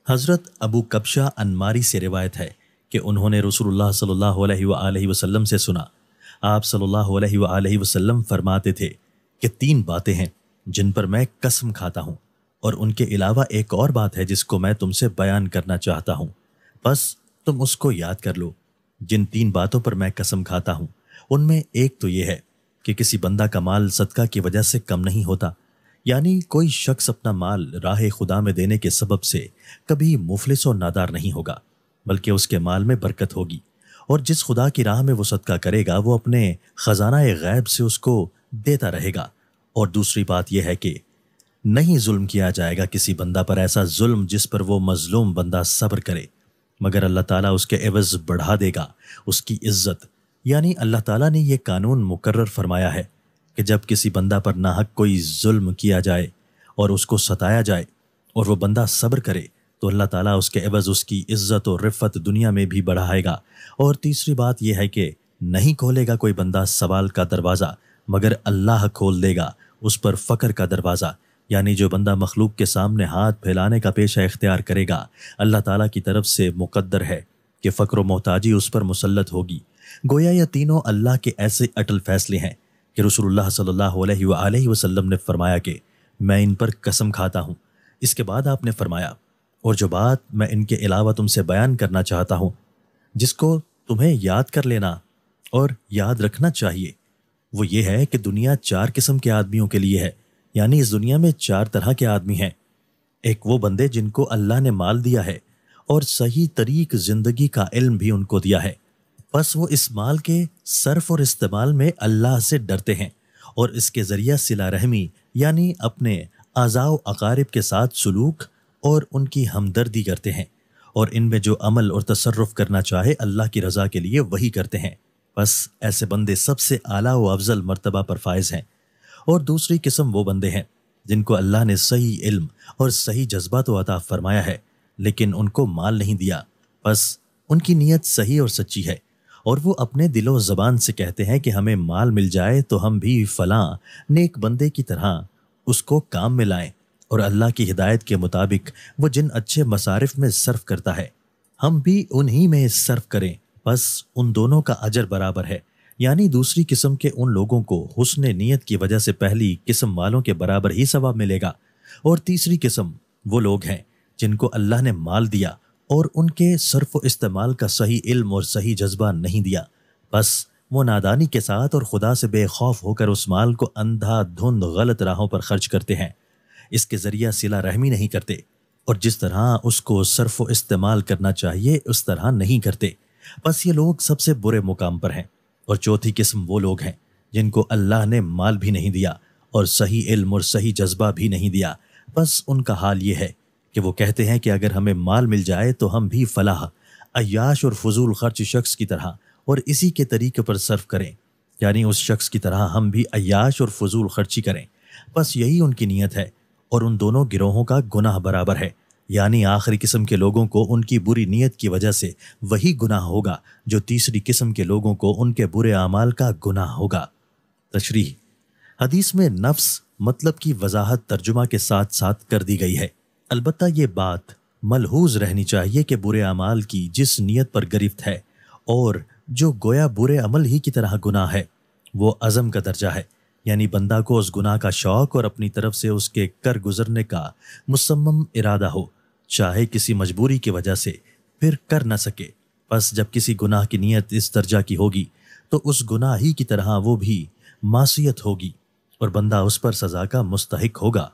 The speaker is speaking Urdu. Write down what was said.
حضرت ابو کبشہ انماری سے روایت ہے کہ انہوں نے رسول اللہ صلی اللہ علیہ وآلہ وسلم سے سنا۔ آپ صلی اللہ علیہ وآلہ وسلم فرماتے تھے کہ 3 باتیں ہیں جن پر میں قسم کھاتا ہوں، اور ان کے علاوہ ایک اور بات ہے جس کو میں تم سے بیان کرنا چاہتا ہوں، بس تم اس کو یاد کر لو۔ جن 3 باتوں پر میں قسم کھاتا ہوں ان میں ایک تو یہ ہے کہ کسی بندہ کا مال صدقہ کی وجہ سے کم نہیں ہوتا، یعنی کوئی شخص اپنا مال راہ خدا میں دینے کے سبب سے کبھی مفلس و نادار نہیں ہوگا، بلکہ اس کے مال میں برکت ہوگی، اور جس خدا کی راہ میں وہ صدقہ کرے گا وہ اپنے خزانہ غیب سے اس کو دیتا رہے گا۔ اور دوسری بات یہ ہے کہ نہیں ظلم کیا جائے گا کسی بندہ پر ایسا ظلم جس پر وہ مظلوم بندہ صبر کرے، مگر اللہ تعالیٰ اس کے عوض بڑھا دے گا اس کی عزت۔ یعنی اللہ تعالیٰ نے یہ قانون مقرر فرمایا ہے کہ جب کسی بندہ پر ناحق کوئی ظلم کیا جائے اور اس کو ستایا جائے اور وہ بندہ صبر کرے تو اللہ تعالیٰ اس کے عوض اس کی عزت و رفعت دنیا میں بھی بڑھائے گا۔ اور تیسری بات یہ ہے کہ نہیں کھولے گا کوئی بندہ سوال کا دروازہ مگر اللہ کھول دے گا اس پر فقر کا دروازہ، یعنی جو بندہ مخلوق کے سامنے ہاتھ پھیلانے کا پیشہ اختیار کرے گا اللہ تعالیٰ کی طرف سے مقدر ہے کہ فقر و محتاجی اس پر مسلط ہوگی۔ گویا یہ تینوں اللہ کے ایسے اٹل فیصلے ہیں کہ رسول اللہ صلی اللہ علیہ وآلہ وسلم نے فرمایا کہ میں ان پر قسم کھاتا ہوں۔ اس کے بعد آپ نے فرمایا، اور جو بات میں ان کے علاوہ تم سے بیان کرنا چاہتا ہوں جس کو تمہیں یاد کر لینا اور یاد رکھنا چاہیے، وہ یہ ہے کہ دنیا 4 قسم کے آدمیوں کے لیے ہے، یعنی اس دنیا میں 4 طرح کے آدمی ہیں۔ ایک وہ بندے جن کو اللہ نے مال دیا ہے اور صحیح طریق زندگی کا علم بھی ان کو دیا ہے، بس وہ اس مال کے صرف اور استعمال میں اللہ سے ڈرتے ہیں اور اس کے ذریعہ صلہ رحمی یعنی اپنے اعزاء و اقارب کے ساتھ سلوک اور ان کی ہمدردی کرتے ہیں، اور ان میں جو عمل اور تصرف کرنا چاہے اللہ کی رضا کے لیے وہی کرتے ہیں۔ بس ایسے بندے سب سے اعلیٰ و افضل مرتبہ پر فائز ہیں۔ اور دوسری قسم وہ بندے ہیں جن کو اللہ نے صحیح علم اور صحیح جذبہ تو عطا فرمایا ہے لیکن ان کو مال نہیں دیا، بس ان کی نیت صحیح اور سچی ہے، اور وہ اپنے دل و زبان سے کہتے ہیں کہ ہمیں مال مل جائے تو ہم بھی فلاں نیک بندے کی طرح اس کو کام میں لائیں، اور اللہ کی ہدایت کے مطابق وہ جن اچھے مصارف میں صرف کرتا ہے ہم بھی انہی میں صرف کریں، بس ان دونوں کا اجر برابر ہے۔ یعنی دوسری قسم کے ان لوگوں کو حسن نیت کی وجہ سے پہلی قسم والوں کے برابر ہی ثواب ملے گا، اور تیسری قسم وہ لوگ ہیں جن کو اللہ نے مال دیا اور ان کے صرف و استعمال کا صحیح علم اور صحیح جذبہ نہیں دیا، بس وہ نادانی کے ساتھ اور خدا سے بے خوف ہو کر اس مال کو اندھا دھند غلط راہوں پر خرچ کرتے ہیں، اس کے ذریعہ صلہ رحمی نہیں کرتے، اور جس طرح اس کو صرف و استعمال کرنا چاہیے اس طرح نہیں کرتے، بس یہ لوگ سب سے برے مقام پر ہیں۔ اور چوتھی قسم وہ لوگ ہیں جن کو اللہ نے مال بھی نہیں دیا اور صحیح علم اور صحیح جذبہ بھی نہیں دیا، بس ان کا حال یہ ہے کہ وہ کہتے ہیں کہ اگر ہمیں مال مل جائے تو ہم بھی فلاح عیاش اور فضول خرچ شخص کی طرح اور اسی کے طریقے پر صرف کریں، یعنی اس شخص کی طرح ہم بھی عیاش اور فضول خرچی کریں، بس یہی ان کی نیت ہے، اور ان دونوں گروہوں کا گناہ برابر ہے۔ یعنی آخری قسم کے لوگوں کو ان کی بری نیت کی وجہ سے وہی گناہ ہوگا جو تیسری قسم کے لوگوں کو ان کے برے اعمال کا گناہ ہوگا۔ تشریح: حدیث میں نفس مطلب کی وضاحت ترجمہ کے ساتھ ساتھ کر دی گئی ہے، البتہ یہ بات ملحوظ رہنی چاہیے کہ برے اعمال کی جس نیت پر گرفت ہے اور جو گویا برے عمل ہی کی طرح گناہ ہے وہ عزم کا درجہ ہے، یعنی بندہ کو اس گناہ کا شوق اور اپنی طرف سے اس کے کر گزرنے کا مصمم ارادہ ہو، چاہے کسی مجبوری کی وجہ سے پھر کر نہ سکے۔ بس جب کسی گناہ کی نیت اس درجہ کی ہوگی تو اس گناہ ہی کی طرح وہ بھی معصیت ہوگی اور بندہ اس پر سزا کا مستحق ہوگا۔